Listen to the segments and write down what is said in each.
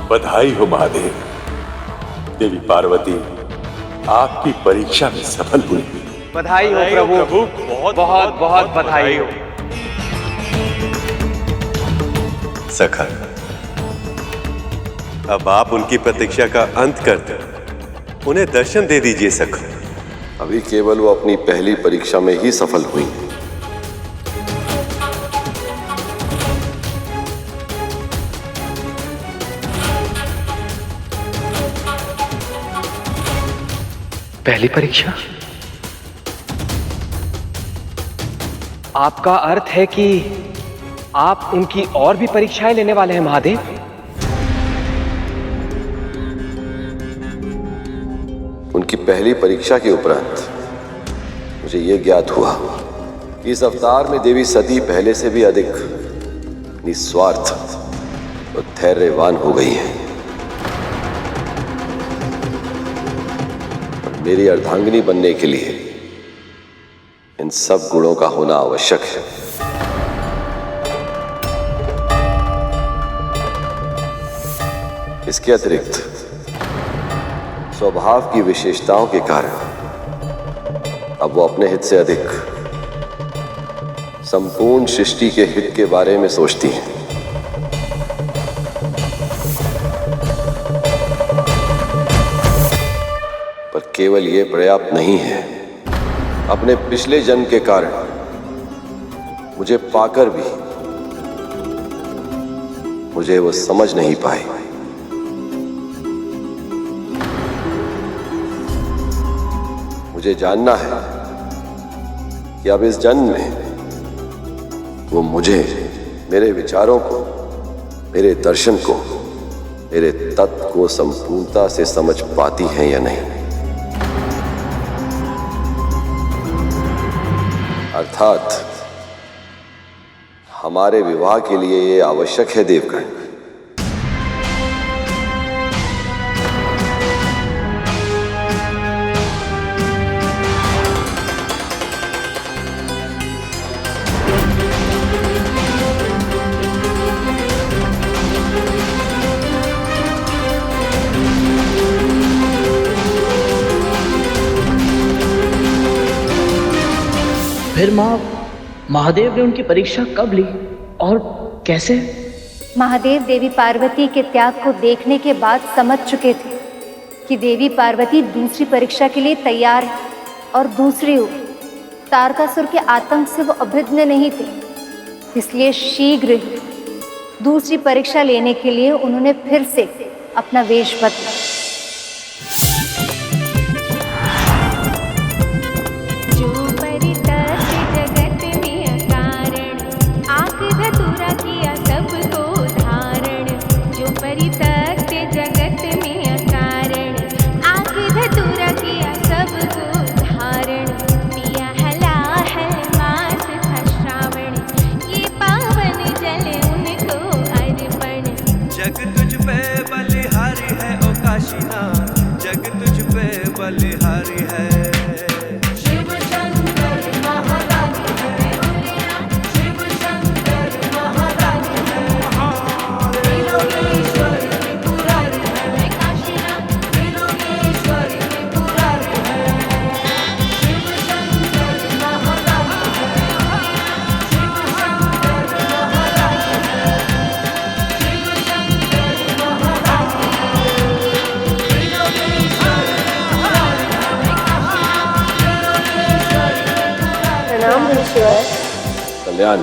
बधाई हो महादेव। देवी पार्वती आपकी परीक्षा में सफल हुई। बधाई हो प्रभु, बहुत बहुत बधाई हो। सखा, अब आप उनकी प्रतीक्षा का अंत कर दें, उन्हें दर्शन दे दीजिए सखा। अभी केवल वो अपनी पहली परीक्षा में ही सफल हुई। पहली परीक्षा? आपका अर्थ है कि आप उनकी और भी परीक्षाएं लेने वाले हैं महादेव? उनकी पहली परीक्षा के उपरांत मुझे यह ज्ञात हुआ कि इस अवतार में देवी सती पहले से भी अधिक निस्वार्थ और धैर्यवान हो गई है। मेरी अर्धांगिनी बनने के लिए इन सब गुणों का होना आवश्यक है। इसके अतिरिक्त स्वभाव की विशेषताओं के कारण अब वो अपने हित से अधिक संपूर्ण सृष्टि के हित के बारे में सोचती हैं। पर केवल ये पर्याप्त नहीं है। अपने पिछले जन्म के कारण मुझे पाकर भी मुझे वो समझ नहीं पाई। मुझे जानना है कि अब इस जन्म में वो मुझे, मेरे विचारों को, मेरे दर्शन को, मेरे तत्व को संपूर्णता से समझ पाती हैं या नहीं। अर्थात हमारे विवाह के लिए ये आवश्यक है देवगण। फिर माँ, महादेव ने उनकी परीक्षा कब ली और कैसे? महादेव देवी पार्वती के त्याग को देखने के बाद समझ चुके थे कि देवी पार्वती दूसरी परीक्षा के लिए तैयार है, और दूसरी ओर तारकासुर के आतंक से वो अभिज्ञ नहीं थे। इसलिए शीघ्र ही दूसरी परीक्षा लेने के लिए उन्होंने फिर से अपना वेश बदला। कल्याण।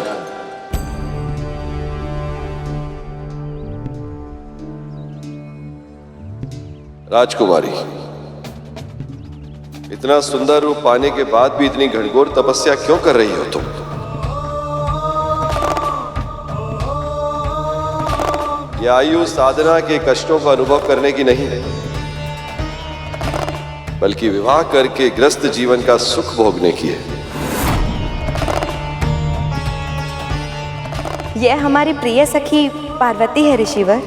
राजकुमारी, इतना सुंदर रूप पाने के बाद भी इतनी घनघोर तपस्या क्यों कर रही हो तुम? यह आयु साधना के कष्टों का अनुभव करने की नहीं है, बल्कि विवाह करके ग्रस्त जीवन का सुख भोगने की है। यह हमारी प्रिय सखी पार्वती है ऋषिवर।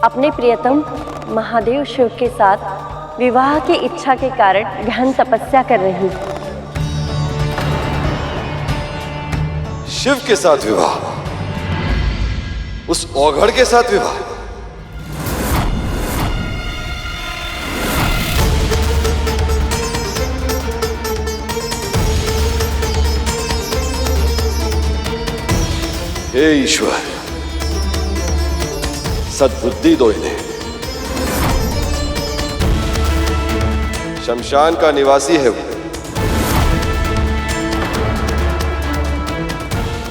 अपने प्रियतम महादेव शिव के साथ विवाह की इच्छा के कारण गहन तपस्या कर रही। शिव के साथ विवाह? उस औघड़ के साथ विवाह? हे ईश्वर, सद्बुद्धि दो इन्हें। शमशान का निवासी है वो।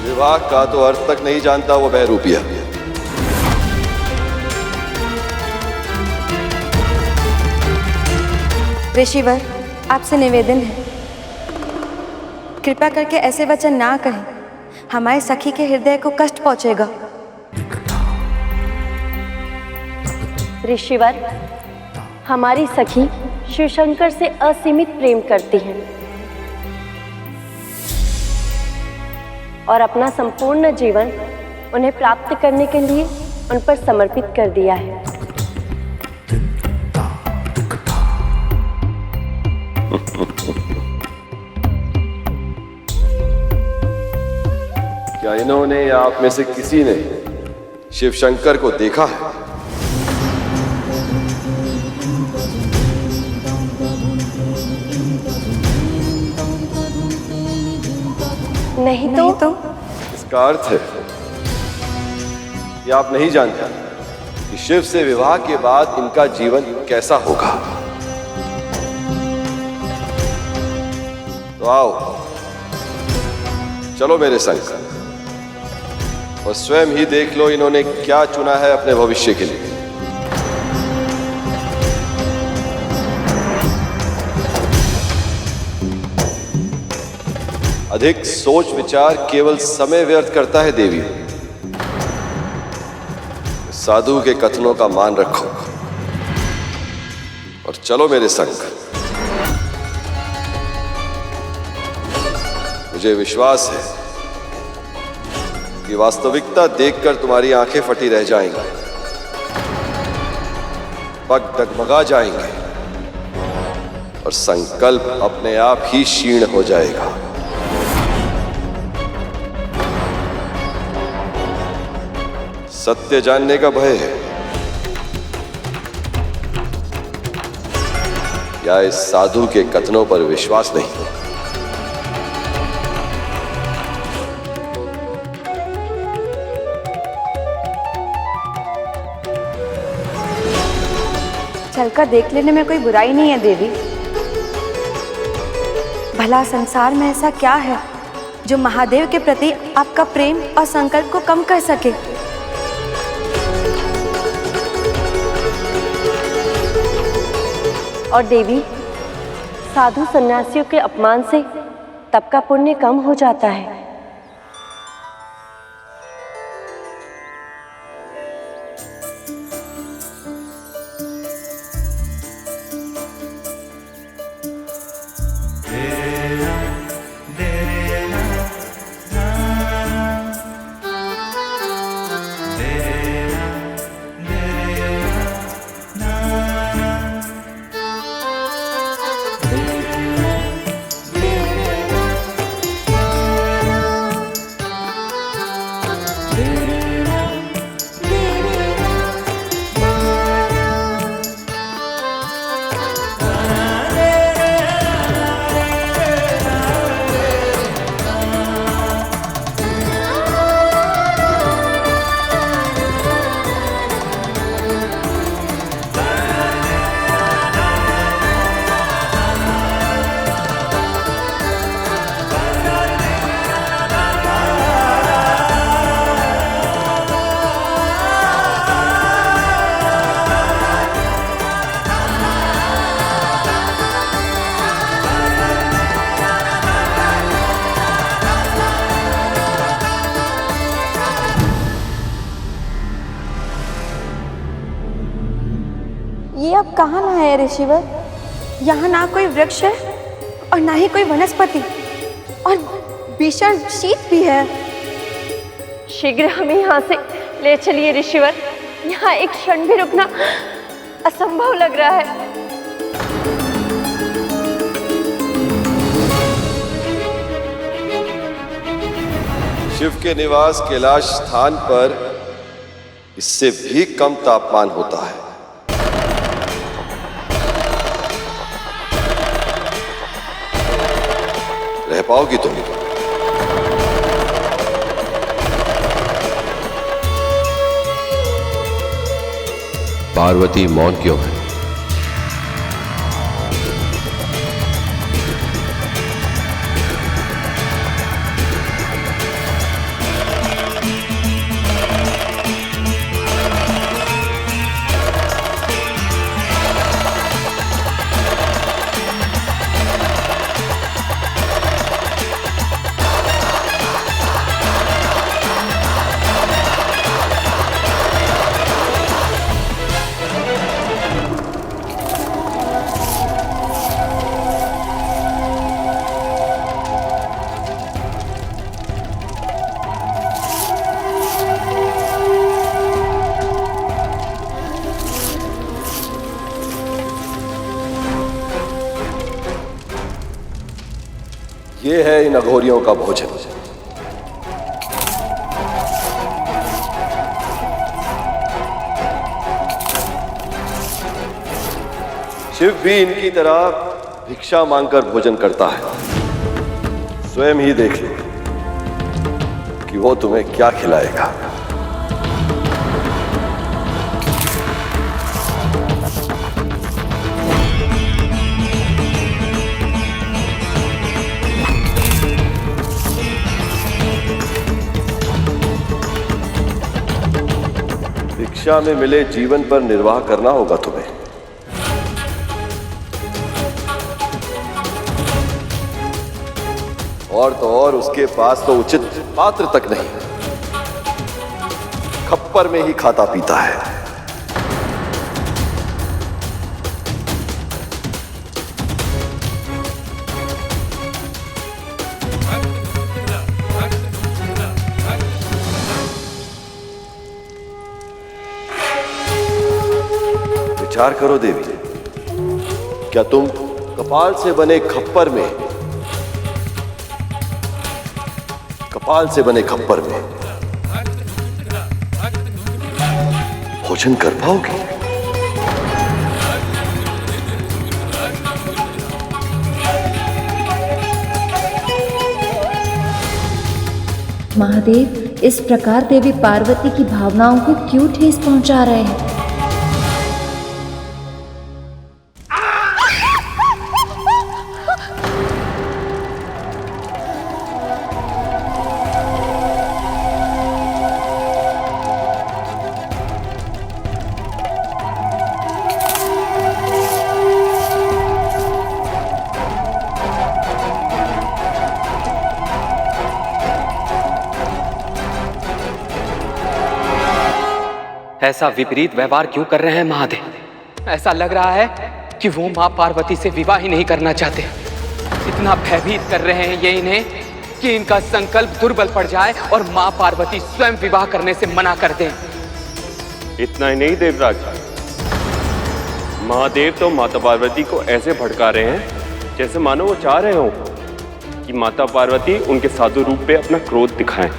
विवाह का तो अर्थ तक नहीं जानता वो बहरूपिया। ऋषिवर, आपसे निवेदन है, कृपया करके ऐसे वचन ना कहें, हमारे सखी के हृदय को कष्ट पहुंचेगा। ऋषिवर, हमारी सखी शिवशंकर से असीमित प्रेम करती हैं और अपना संपूर्ण जीवन उन्हें प्राप्त करने के लिए उन पर समर्पित कर दिया है। क्या इन्होंने या आप में से किसी ने शिवशंकर को देखा है? नहीं तो? इसका अर्थ है कि आप नहीं जानते कि शिव से विवाह के बाद इनका जीवन कैसा होगा। तो आओ, चलो मेरे संग और स्वयं ही देख लो इन्होंने क्या चुना है अपने भविष्य के लिए। अधिक सोच विचार केवल समय व्यर्थ करता है देवी। साधु के कथनों का मान रखो और चलो मेरे संग। मुझे विश्वास है कि वास्तविकता देखकर तुम्हारी आंखें फटी रह जाएंगी, पग डगमगा जाएंगे और संकल्प अपने आप ही क्षीण हो जाएगा। सत्य जानने का भय है या इस साधु के कथनों पर विश्वास नहीं? चलकर देख लेने में कोई बुराई नहीं है देवी। भला संसार में ऐसा क्या है जो महादेव के प्रति आपका प्रेम और संकल्प को कम कर सके? और देवी, साधु सन्यासियों के अपमान से तप का पुण्य कम हो जाता है। ये अब कहाँ लाए हैं ऋषिवर? यहाँ ना कोई वृक्ष है और ना ही कोई वनस्पति, और भीषण शीत भी है। शीघ्र हमें यहाँ से ले चलिए ऋषिवर, यहाँ एक क्षण भी रुकना असंभव लग रहा है। शिव के निवास कैलाश स्थान पर इससे भी कम तापमान होता है। रह पाओगी तुम? पार्वती मौन क्यों है? ये है इन अघोरियों का भोजन। शिव भी इनकी तरह भिक्षा मांगकर भोजन करता है। स्वयं ही देख लो कि वो तुम्हें क्या खिलाएगा। भिक्षा में मिले जीवन पर निर्वाह करना होगा तुम्हें। और तो और उसके पास तो उचित पात्र तक नहीं, खप्पर में ही खाता पीता है। विचार करो देवी, क्या तुम कपाल से बने खप्पर में भोजन कर पाओगे? महादेव इस प्रकार देवी पार्वती की भावनाओं को क्यों ठेस पहुंचा रहे हैं? ऐसा विपरीत व्यवहार क्यों कर रहे हैं महादेव? ऐसा लग रहा है कि वो माँ पार्वती से विवाह ही नहीं करना चाहते। इतना भयभीत कर रहे हैं ये इन्हें कि इनका संकल्प दुर्बल पड़ जाए और माँ पार्वती स्वयं विवाह करने से मना कर दें। इतना ही नहीं देवराज, महादेव तो माता पार्वती को ऐसे भड़का रहे हैं जैसे मानो वो चाह रहे हो कि माता पार्वती उनके साधु रूप पे अपना क्रोध दिखाएं,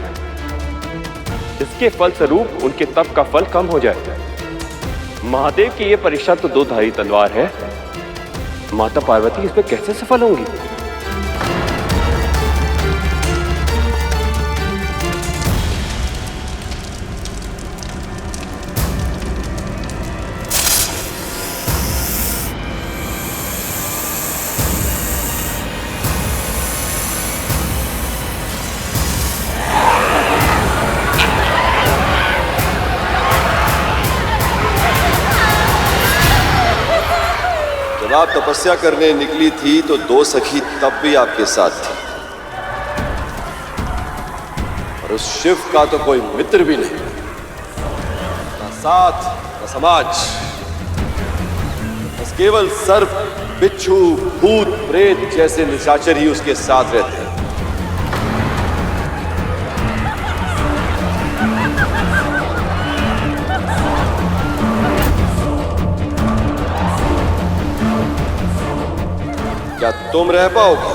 जिसके फलस्वरूप उनके तप का फल कम हो जाए। महादेव की ये परीक्षा तो दो धारी तलवार है, माता पार्वती इसमें कैसे सफल होंगी? आप तपस्या करने निकली थी तो दो सखी तब भी आपके साथ थी, और उस शिव का तो कोई मित्र भी नहीं, ना साथ ना समाज, बस केवल सर्प, बिच्छू, भूत, प्रेत जैसे निशाचर ही उसके साथ रहते हैं। क्या तुम रह पाओगे?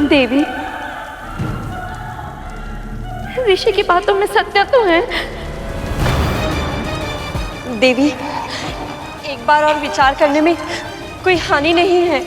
देवी, ऋषि की बातों में सत्य तो है। देवी, एक बार और विचार करने में कोई हानि नहीं है।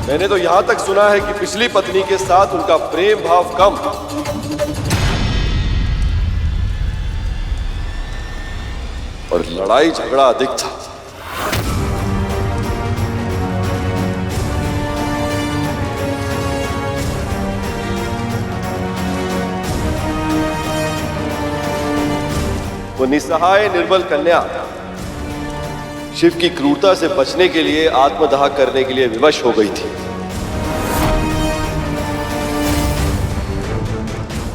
मैंने तो यहां तक सुना है कि पिछली पत्नी के साथ उनका प्रेम भाव कम और लड़ाई झगड़ा अधिक था। वो निसहाय निर्बल कन्या शिव की क्रूरता से बचने के लिए आत्मदाह करने के लिए विवश हो गई थी।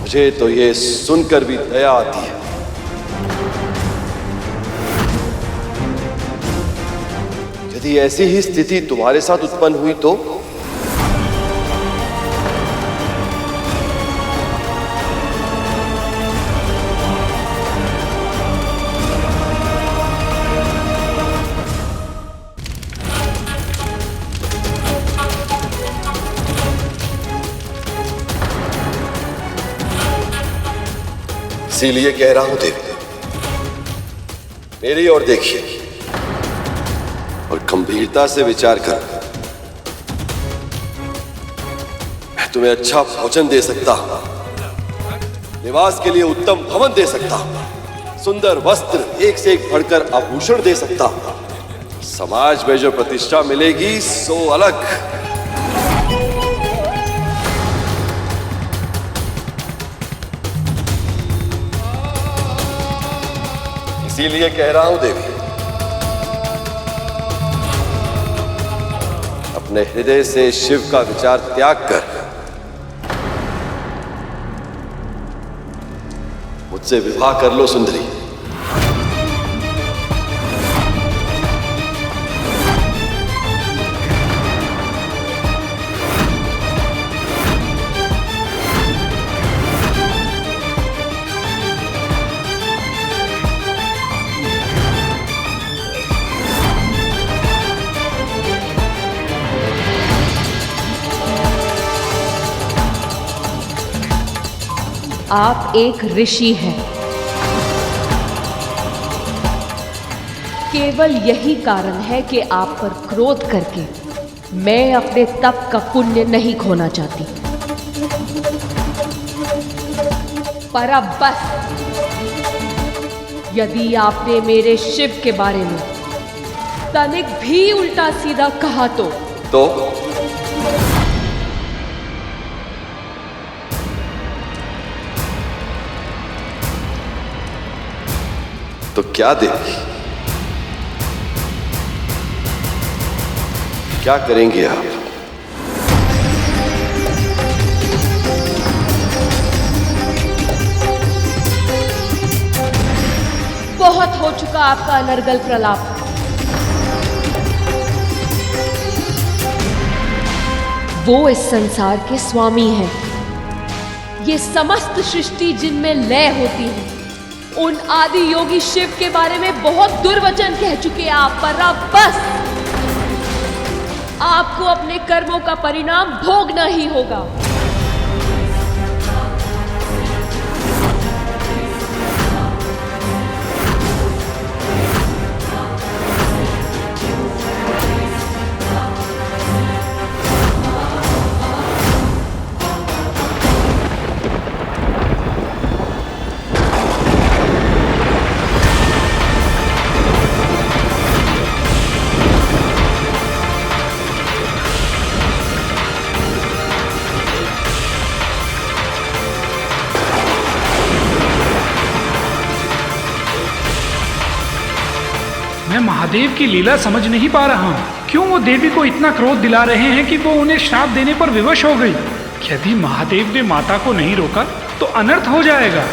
मुझे तो ये सुनकर भी दया आती है। यदि ऐसी ही स्थिति तुम्हारे साथ उत्पन्न हुई तो इसीलिए कह रहा हूं देवी, मेरी ओर देखिए और गंभीरता से विचार कर। मैं तुम्हें अच्छा भोजन दे सकता हूं, निवास के लिए उत्तम भवन दे सकता हूं, सुंदर वस्त्र एक से एक बढ़कर आभूषण दे सकता हूं। समाज में जो प्रतिष्ठा मिलेगी सो अलग। इसीलिए कह रहा हूं देवी, अपने हृदय से शिव का विचार त्याग कर मुझसे विवाह कर लो सुंदरी। आप एक ऋषि हैं। केवल यही कारण है कि आप पर क्रोध करके मैं अपने तप का पुण्य नहीं खोना चाहती। पर अब बस, यदि आपने मेरे शिव के बारे में तनिक भी उल्टा सीधा कहा तो क्या देवी, क्या करेंगे आप? बहुत हो चुका आपका अनर्गल प्रलाप। वो इस संसार के स्वामी हैं। ये समस्त सृष्टि जिनमें लय होती है, उन आदि योगी शिव के बारे में बहुत दुर्वचन कह चुके आप। पर अब बस, आपको अपने कर्मों का परिणाम भोगना ही होगा। मैं महादेव की लीला समझ नहीं पा रहा हूँ। क्यों वो देवी को इतना क्रोध दिला रहे हैं कि वो उन्हें श्राप देने पर विवश हो गई। यदि महादेव ने माता को नहीं रोका तो अनर्थ हो जाएगा।